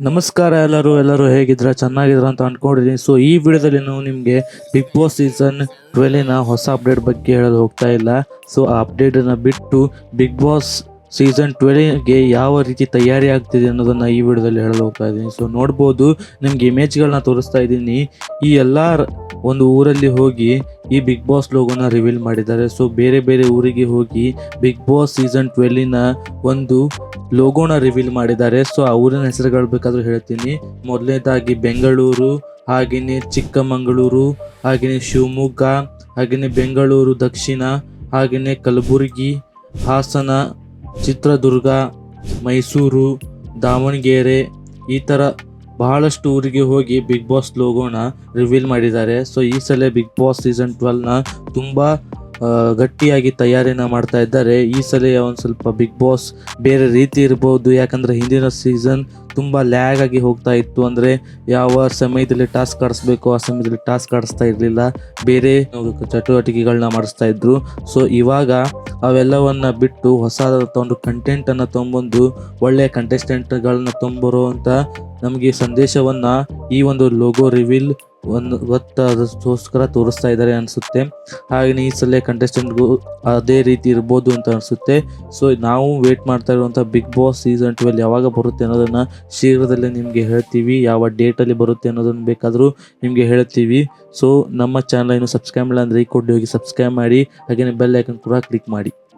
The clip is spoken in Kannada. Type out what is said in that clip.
ನಮಸ್ಕಾರ ಎಲ್ಲರೂ ಹೇಗಿದ್ರ ಚೆನ್ನಾಗಿದ್ರ ಅಂತ ಅನ್ಕೊಂಡಿದ್ದೀನಿ. ಸೊ ಈ ವಿಡಿಯೋದಲ್ಲಿ ನಾವು ನಿಮಗೆ ಬಿಗ್ ಬಾಸ್ ಸೀಸನ್ 12ನ ಹೊಸ ಅಪ್ಡೇಟ್ ಬಗ್ಗೆ ಹೇಳಲು ಹೋಗ್ತಾ ಇಲ್ಲ. ಸೊ ಆ ಅಪ್ಡೇಟನ್ನು ಬಿಟ್ಟು ಬಿಗ್ ಬಾಸ್ ಸೀಸನ್ 12ಗೆ ಯಾವ ರೀತಿ ತಯಾರಿ ಆಗ್ತಿದೆ ಅನ್ನೋದನ್ನು ಈ ವಿಡಿಯೋದಲ್ಲಿ ಹೇಳಲು ಹೋಗ್ತಾ ಇದ್ದೀನಿ. ಸೊ ನೋಡ್ಬೋದು, ನಿಮ್ಗೆ ಇಮೇಜ್ಗಳನ್ನ ತೋರಿಸ್ತಾ ಇದ್ದೀನಿ. ಈ ಎಲ್ಲ ಒಂದು ಊರಲ್ಲಿ ಹೋಗಿ ಈ ಬಿಗ್ ಬಾಸ್ ಲೋಗೋನ ರಿವೀಲ್ ಮಾಡಿದ್ದಾರೆ. ಸೊ ಬೇರೆ ಬೇರೆ ಊರಿಗೆ ಹೋಗಿ ಬಿಗ್ ಬಾಸ್ ಸೀಸನ್ 12ನ ಒಂದು ಲೋಗೋನ ರಿವೀಲ್ ಮಾಡಿದ್ದಾರೆ. ಸೊ ಆ ಊರಿನ ಹೆಸರುಗಳು ಬೇಕಾದ್ರೂ ಹೇಳ್ತೀನಿ. ಮೊದಲನೇದಾಗಿ ಬೆಂಗಳೂರು, ಹಾಗೆಯೇ ಚಿಕ್ಕಮಗಳೂರು, ಹಾಗೆಯೇ ಶಿವಮೊಗ್ಗ, ಹಾಗೆಯೇ ಬೆಂಗಳೂರು ದಕ್ಷಿಣ, ಹಾಗೆಯೇ ಕಲಬುರಗಿ, ಹಾಸನ, ಚಿತ್ರದುರ್ಗ, ಮೈಸೂರು, ದಾವಣಗೆರೆ, ಈ ಥರ ಬಹಳಷ್ಟು ಊರಿಗೆ ಹೋಗಿ ಬಿಗ್ ಬಾಸ್ ಲೋಗೋನ ರಿವೀಲ್ ಮಾಡಿದ್ದಾರೆ. ಸೊ ಈ ಸಲ ಬಿಗ್ ಬಾಸ್ ಸೀಸನ್ 12ನ ತುಂಬ ಗಟ್ಟಿಯಾಗಿ ತಯಾರಿನ ಮಾಡ್ತಾ ಇದ್ದಾರೆ. ಈ ಸಲ ಒಂದು ಸ್ವಲ್ಪ ಬಿಗ್ ಬಾಸ್ ಬೇರೆ ರೀತಿ ಇರ್ಬೋದು, ಯಾಕಂದರೆ ಹಿಂದಿನ ಸೀಸನ್ ತುಂಬ ಲ್ಯಾಗ್ ಆಗಿ ಹೋಗ್ತಾ ಇತ್ತು. ಅಂದರೆ ಯಾವ ಸಮಯದಲ್ಲಿ ಟಾಸ್ಕ್ ಆಡಿಸ್ಬೇಕು ಆ ಸಮಯದಲ್ಲಿ ಟಾಸ್ಕ್ ಆಡಿಸ್ತಾ ಇರಲಿಲ್ಲ, ಬೇರೆ ಚಟುವಟಿಕೆಗಳನ್ನ ಮಾಡಿಸ್ತಾ ಇದ್ರು. ಸೊ ಇವಾಗ ಅವೆಲ್ಲವನ್ನು ಬಿಟ್ಟು ಹೊಸದಾದಂಥ ಒಂದು ಕಂಟೆಂಟನ್ನು ತೊಗೊಂಬಂದು ಒಳ್ಳೆಯ ಕಂಟೆಸ್ಟೆಂಟ್ಗಳನ್ನ ತೊಂಬರುವಂಥ ನಮಗೆ ಸಂದೇಶವನ್ನು ಈ ಒಂದು ಲೋಗೋ ರಿವೀಲ್ ಒಂದು ಗೊತ್ತಾದಕ್ಕೋಸ್ಕರ ತೋರಿಸ್ತಾ ಇದ್ದಾರೆ ಅನಿಸುತ್ತೆ. ಹಾಗೆಯೇ ಈ ಸಲ ಕಂಟೆಸ್ಟೆಂಟ್ಗೂ ಅದೇ ರೀತಿ ಇರ್ಬೋದು ಅಂತ ಅನಿಸುತ್ತೆ. ಸೊ ನಾವು ವೇಟ್ ಮಾಡ್ತಾ ಇರುವಂಥ ಬಿಗ್ ಬಾಸ್ ಸೀಸನ್ 12 ಯಾವಾಗ ಬರುತ್ತೆ ಅನ್ನೋದನ್ನು ಶೀಘ್ರದಲ್ಲೇ ನಿಮಗೆ ಹೇಳ್ತೀವಿ. ಯಾವ ಡೇಟಲ್ಲಿ ಬರುತ್ತೆ ಅನ್ನೋದನ್ನು ಬೇಕಾದರೂ ನಿಮಗೆ ಹೇಳ್ತೀವಿ. ಸೊ ನಮ್ಮ ಚಾನಲ್ ಇನ್ನೂ ಸಬ್ಸ್ಕ್ರೈಬ್ ಇಲ್ಲ ಅಂದರೆ ಈ ಕೂಡಲೇ ಹೋಗಿ ಸಬ್ಸ್ಕ್ರೈಬ್ ಮಾಡಿ, ಹಾಗೆಯೇ ಬೆಲ್ ಐಕನ್ ಕೂಡ ಕ್ಲಿಕ್ ಮಾಡಿ.